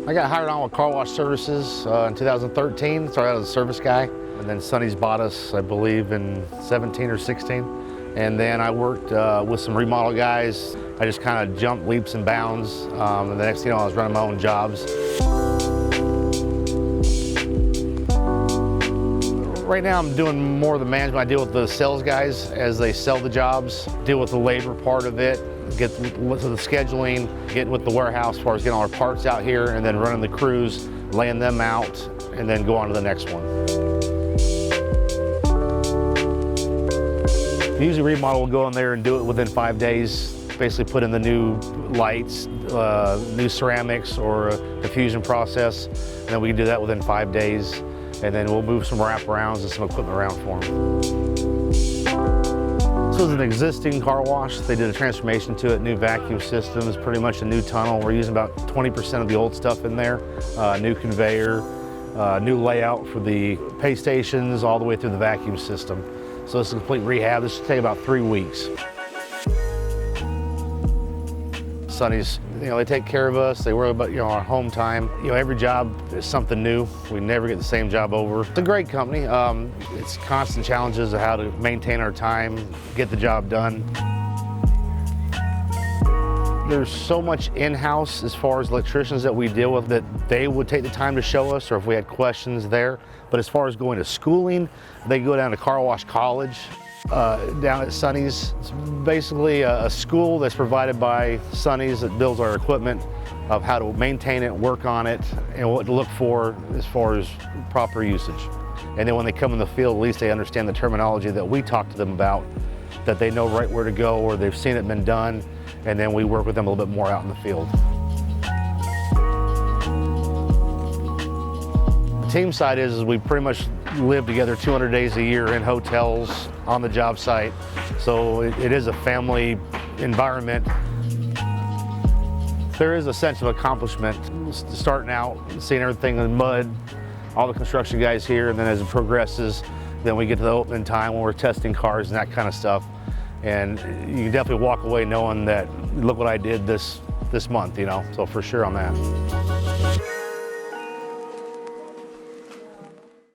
I got hired on with car wash services in 2013, started out as a service guy, and then Sonny's bought us, I believe, in 17 or 16. And then I worked with some remodel guys. I just kind of jumped leaps and bounds, and the next thing you know, I was running my own jobs. Right now I'm doing more of the management. I deal with the sales guys as they sell the jobs, deal with the labor part of it, get to the scheduling, get with the warehouse as far as getting all our parts out here, and then running the crews, laying them out, and then go on to the next one. Usually remodel will go in there and do it within 5 days. Basically put in the new lights, new ceramics, or a diffusion process, and then we can do that within 5 days. And then we'll move some wraparounds and some equipment around for them. This was an existing car wash. They did a transformation to it, new vacuum systems, pretty much a new tunnel. We're using about 20% of the old stuff in there, new conveyor, new layout for the pay stations all the way through the vacuum system. So this is a complete rehab. This should take about 3 weeks. Sonny's, they take care of us. They worry about, our home time. Every job is something new. We never get the same job over. It's a great company. It's constant challenges of how to maintain our time, get the job done. There's so much in-house as far as electricians that we deal with that they would take the time to show us, or if we had questions there. But as far as going to schooling, they go down to Car Wash College. Down at Sonny's. It's basically a school that's provided by Sonny's that builds our equipment, of how to maintain it, work on it, and what to look for as far as proper usage. And then when they come in the field, at least they understand the terminology that we talk to them about, that they know right where to go, or they've seen it been done, and then we work with them a little bit more out in the field. The team side is we pretty much live together 200 days a year in hotels, on the job site. So it is a family environment. There is a sense of accomplishment starting out, seeing everything in mud, all the construction guys here, and then as it progresses, then we get to the opening time when we're testing cars and that kind of stuff. And you can definitely walk away knowing that, look what I did this month, so for sure on that.